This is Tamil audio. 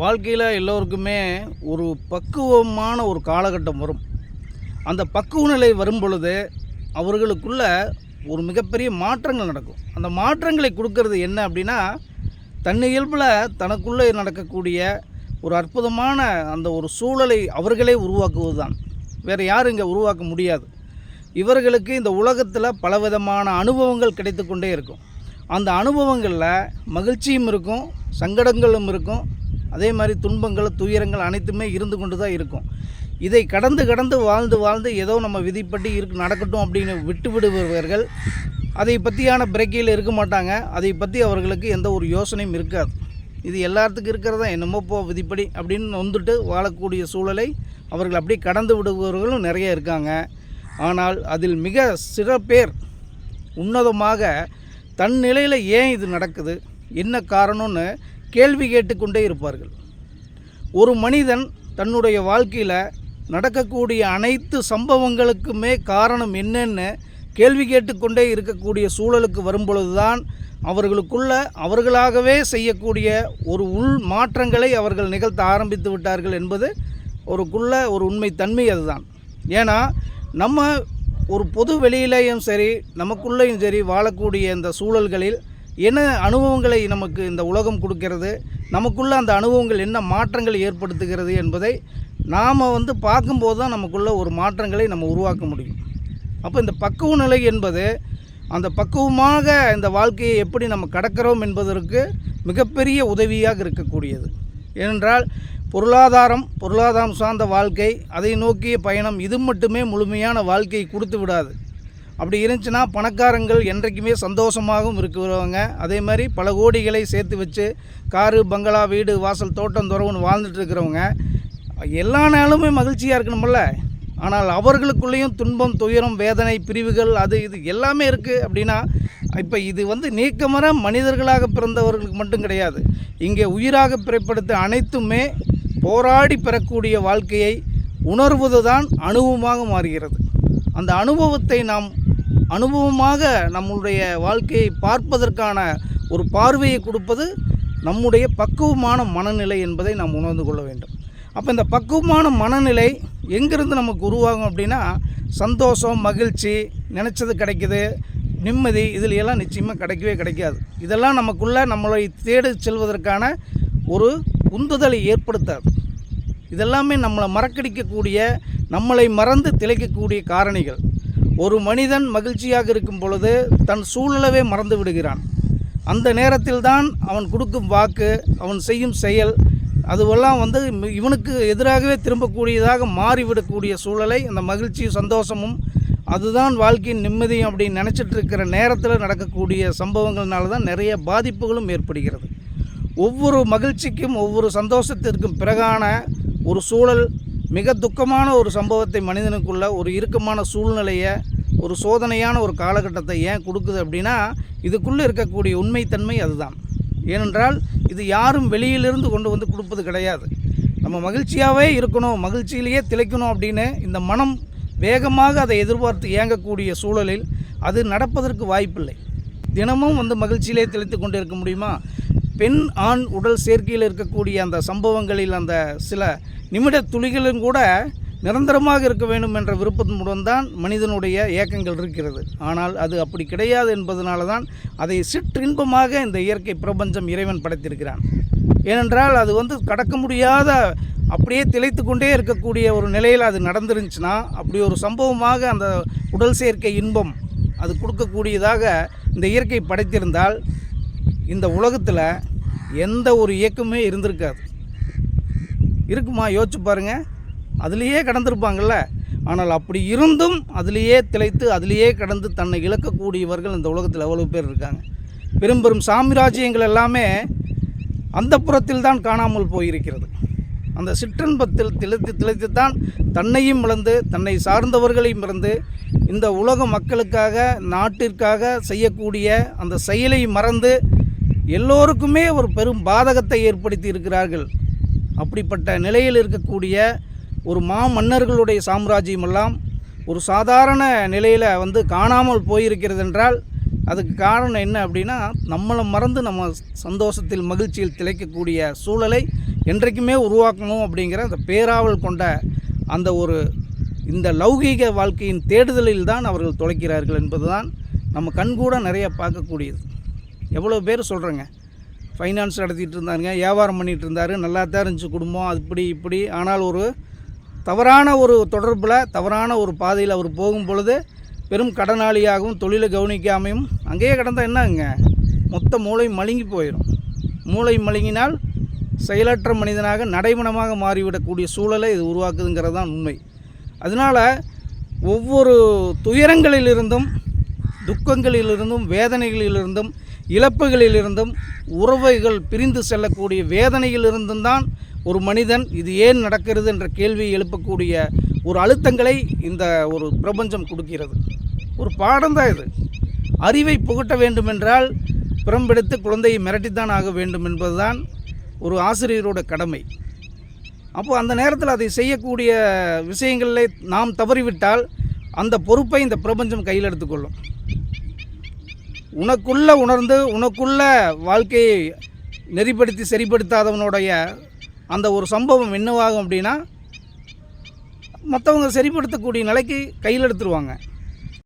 வாழ்க்கையில் எல்லோருக்குமே ஒரு பக்குவமான ஒரு காலகட்டம் வரும். அந்த பக்குவ நிலை வரும் பொழுது அவர்களுக்குள்ள ஒரு மிகப்பெரிய மாற்றங்கள் நடக்கும். அந்த மாற்றங்களை கொடுக்கறது என்ன அப்படின்னா, தன் இயல்பில் தனக்குள்ளே நடக்கக்கூடிய ஒரு அற்புதமான அந்த ஒரு சூழலை அவர்களே உருவாக்குவது தான். வேறு யாரும் இங்கே உருவாக்க முடியாது. இவர்களுக்கு இந்த உலகத்தில் பலவிதமான அனுபவங்கள் கிடைத்து கொண்டே இருக்கும். அந்த அனுபவங்களில் மகிழ்ச்சியும் இருக்கும், சங்கடங்களும் இருக்கும், அதே மாதிரி துன்பங்கள், துயரங்கள் அனைத்துமே இருந்து கொண்டு தான் இருக்கும். இதை கடந்து கடந்து வாழ்ந்து ஏதோ நம்ம விதிப்படி நடக்கட்டும் அப்படின்னு விட்டு விடுபவர்கள் அதை பற்றியான பிரேக்கையில் இருக்க மாட்டாங்க. அதை பற்றி அவர்களுக்கு எந்த ஒரு யோசனையும் இருக்காது. இது எல்லாத்துக்கும் இருக்கிறதா, என்னமோ போ விதிப்படி அப்படின்னு வந்துட்டு வாழக்கூடிய சூழலை அவர்கள் அப்படி கடந்து விடுபவர்களும் நிறைய இருக்காங்க. ஆனால் அதில் மிக சில பேர் உன்னதமாக தன் நிலையில் ஏன் இது நடக்குது, என்ன காரணம்னு கேள்வி கேட்டுக்கொண்டே இருப்பார்கள். ஒரு மனிதன் தன்னுடைய வாழ்க்கையில் நடக்கக்கூடிய அனைத்து சம்பவங்களுக்குமே காரணம் என்னன்னு கேள்வி கேட்டுக்கொண்டே இருக்கக்கூடிய சூழலுக்கு வரும்பொழுது தான் அவர்களாகவே செய்யக்கூடிய ஒரு உள் மாற்றங்களை அவர்கள் நிகழ்த்த ஆரம்பித்து விட்டார்கள் என்பது ஒரு உண்மை தன்மை. அதுதான். ஏன்னா நம்ம ஒரு பொது வெளியிலையும் சரி நமக்குள்ளேயும் சரி வாழக்கூடிய இந்த சூழல்களில் என்ன அனுபவங்களை நமக்கு இந்த உலகம் கொடுக்கிறது, நமக்குள்ளே அந்த அனுபவங்கள் என்ன மாற்றங்களை ஏற்படுத்துகிறது என்பதை நாம் பார்க்கும்போது தான் நமக்குள்ளே ஒரு மாற்றங்களை நம்ம உருவாக்க முடியும். அப்போ இந்த பக்குவ நிலை என்பது அந்த பக்குவமாக இந்த வாழ்க்கையை எப்படி நம்ம கடக்கிறோம் என்பதற்கு மிகப்பெரிய உதவியாக இருக்கக்கூடியது. ஏனென்றால் பொருளாதாரம் சார்ந்த வாழ்க்கை, அதை நோக்கிய பயணம், இது மட்டுமே முழுமையான வாழ்க்கையை கொடுத்து விடாது. அப்படி இருந்துச்சுன்னா பணக்காரங்கள் என்றைக்குமே சந்தோஷமாகவும் இருக்கிறவங்க, அதே மாதிரி பல கோடிகளை சேர்த்து வச்சு காரு, பங்களா, வீடு, வாசல், தோட்டம், துறவுன்னு வாழ்ந்துட்டு இருக்கிறவங்க எல்லா நாளுமே மகிழ்ச்சியாக இருக்கணுமில்ல. ஆனால் அவர்களுக்குள்ளேயும் துன்பம், துயரம், வேதனை, பிரிவுகள், அது இது எல்லாமே இருக்குது. அப்படின்னா இப்போ இது நீக்கமற மனிதர்களாக பிறந்தவர்களுக்கு மட்டும் கிடையாது. இங்கே உயிராக பிறப்படுத்த அனைத்துமே போராடி பெறக்கூடிய வாழ்க்கையை உணர்வது தான் அனுபவமாக மாறுகிறது. அந்த அனுபவத்தை நாம் அனுபவமாக நம்முடைய வாழ்க்கையை பார்ப்பதற்கான ஒரு பார்வையை கொடுப்பது நம்முடைய பக்குவமான மனநிலை என்பதை நாம் உணர்ந்து கொள்ள வேண்டும். அப்போ இந்த பக்குவமான மனநிலை எங்கிருந்து நமக்கு உருவாகும் அப்படின்னா, சந்தோஷம், மகிழ்ச்சி, நினச்சது கிடைக்குது, நிம்மதி, இதில் எல்லாம் நிச்சயமாக கிடைக்கவே கிடைக்காது. இதெல்லாம் நமக்குள்ளே நம்மளை தேடி செல்வதற்கான ஒரு உந்துதலை ஏற்படுத்தாது. இதெல்லாமே நம்மளை மறக்கடிக்கக்கூடிய, நம்மளை மறந்து திளைக்கக்கூடிய காரணிகள். ஒரு மனிதன் மகிழ்ச்சியாக இருக்கும் பொழுது தன் சூழலவே மறந்து விடுகிறான். அந்த நேரத்தில் தான் அவன் கொடுக்கும் வாக்கு, அவன் செய்யும் செயல், அதுவெல்லாம் இவனுக்கு எதிராகவே திரும்பக்கூடியதாக மாறிவிடக்கூடிய சூழலை அந்த மகிழ்ச்சியும் சந்தோஷமும் அதுதான் வாழ்க்கையின் நிம்மதியும் அப்படின்னு நினச்சிட்டு இருக்கிற நேரத்தில் நடக்கக்கூடிய சம்பவங்கள்னால தான் நிறைய பாதிப்புகளும் ஏற்படுகிறது. ஒவ்வொரு மகிழ்ச்சிக்கும் ஒவ்வொரு சந்தோஷத்திற்கும் பிறகான ஒரு சூழல் மிக துக்கமான ஒரு சம்பவத்தை மனிதனுக்குள்ள ஒரு இறுக்கமான சூழ்நிலையை, ஒரு சோதனையான ஒரு காலகட்டத்தை ஏன் கொடுக்குது அப்படின்னா, இதுக்குள்ளே இருக்கக்கூடிய உண்மைத்தன்மை அதுதான். ஏனென்றால் இது யாரும் வெளியிலிருந்து கொண்டு கொடுப்பது கிடையாது. நம்ம மகிழ்ச்சியாகவே இருக்கணும், மகிழ்ச்சியிலேயே திளைக்கணும் அப்படின்னு இந்த மனம் வேகமாக அதை எதிர்பார்த்து இயங்கக்கூடிய சூழலில் அது நடப்பதற்கு வாய்ப்பில்லை. தினமும் மகிழ்ச்சியிலே திளைத்து கொண்டு இருக்க முடியுமா? பெண் ஆண் உடல் சேர்க்கையில் இருக்கக்கூடிய அந்த சம்பவங்களில் அந்த சில நிமிட துளிகளும் கூட நிரந்தரமாக இருக்க வேண்டும் என்ற விருப்பத்துடன் தான் மனிதனுடைய ஏக்கங்கள் இருக்கிறது. ஆனால் அது அப்படி கிடையாது என்பதனால தான் அதை சிற்றின்பமாக இந்த இயற்கை பிரபஞ்சம் இறைவன் படைத்திருக்கிறான். ஏனென்றால் அது கடக்க முடியாத, அப்படியே திளைத்து கொண்டே இருக்கக்கூடிய ஒரு நிலையில் அது நடந்துருந்துச்சுன்னா, அப்படி ஒரு சம்பவமாக அந்த உடல் சேர்க்கை இன்பம் அது கொடுக்கக்கூடியதாக இந்த இயற்கை படைத்திருந்தால் இந்த உலகத்தில் எந்த ஒரு இயக்கமே இருந்திருக்காது. இருக்குமா? யோசிச்சு பாருங்கள். அதிலேயே கடந்திருப்பாங்கள்ல. ஆனால் அப்படி இருந்தும் அதிலேயே திளைத்து அதிலேயே கடந்து தன்னை இழக்கக்கூடியவர்கள் இந்த உலகத்தில் எவ்வளோ பேர் இருக்காங்க. பெரும் சாம்ராஜ்யங்கள் எல்லாமே அந்த புறத்தில் தான் காணாமல் போயிருக்கிறது. அந்த சிற்றின்பத்தில் திளைத்து தான் தன்னையும் இழந்து தன்னை சார்ந்தவர்களையும் இழந்து இந்த உலக மக்களுக்காக, நாட்டிற்காக செய்யக்கூடிய அந்த செயலை மறந்து எல்லோருக்குமே ஒரு பெரும் பாதகத்தை ஏற்படுத்தி இருக்கிறார்கள். அப்படிப்பட்ட நிலையில் இருக்கக்கூடிய ஒரு மன்னர்களுடைய சாம்ராஜ்யமெல்லாம் ஒரு சாதாரண நிலையில் காணாமல் போயிருக்கிறது என்றால் அதுக்கு காரணம் என்ன அப்படின்னா, நம்மளை மறந்து நம்ம சந்தோஷத்தில் மகிழ்ச்சியில் திளைக்கக்கூடிய சூழலை என்றைக்குமே உருவாக்கணும் அப்படிங்கிற அந்த பேராவல் கொண்ட அந்த ஒரு இந்த லௌகீக வாழ்க்கையின் தேடுதலில் தான் அவர்கள் தொலைக்கிறார்கள் என்பதுதான் நம்ம கண்கூட நிறைய பார்க்கக்கூடியது. எவ்வளோ பேர் சொல்கிறேங்க, ஃபைனான்ஸ் நடத்திட்டு இருந்தாருங்க, வியாபாரம் பண்ணிகிட்டு இருந்தார், நல்லா தான் இருந்துச்சு குடும்பம், அப்படி இப்படி. ஆனால் ஒரு தவறான ஒரு தொடர்பில் தவறான ஒரு பாதையில் அவர் போகும் பொழுது பெரும் கடனாளியாகவும் தொழிலை கவனிக்காமையும் அங்கேயே கிடந்தால் என்னங்க, மொத்த மூளை மழுங்கி போயிடும். மூளை மழுங்கினால் செயலற்ற மனிதனாக நடைமணமாக மாறிவிடக்கூடிய சூழலை இது உருவாக்குதுங்கிறது தான் உண்மை. அதனால் ஒவ்வொரு துயரங்களிலிருந்தும், துக்கங்களிலிருந்தும், வேதனைகளிலிருந்தும், இழப்புகளிலிருந்தும், உறவுகள் பிரிந்து செல்லக்கூடிய வேதனையிலிருந்தும் தான் ஒரு மனிதன் இது ஏன் நடக்கிறது என்ற கேள்வியை எழுப்பக்கூடிய ஒரு அழுத்தங்களை இந்த ஒரு பிரபஞ்சம் கொடுக்கிறது. ஒரு பாடம் தான் இது. அறிவை புகட்ட வேண்டுமென்றால் பிறம்பெடுத்து குழந்தையை மிரட்டித்தான் ஆக வேண்டும் என்பதுதான் ஒரு ஆசிரியரோட கடமை. அப்போது அந்த நேரத்தில் அதை செய்யக்கூடிய விஷயங்களில் நாம் தவறிவிட்டால் அந்த பொறுப்பை இந்த பிரபஞ்சம் கையில் எடுத்துக்கொள்ளும். உனக்குள்ள உணர்ந்து உனக்குள்ள வாழ்க்கையை நெறிப்படுத்தி சரிப்படுத்தாதவனுடைய அந்த ஒரு சம்பவம் என்னவாகும் அப்படின்னா மற்றவங்க சரிப்படுத்தக்கூடிய நிலைக்கு கையில் எடுத்துருவாங்க.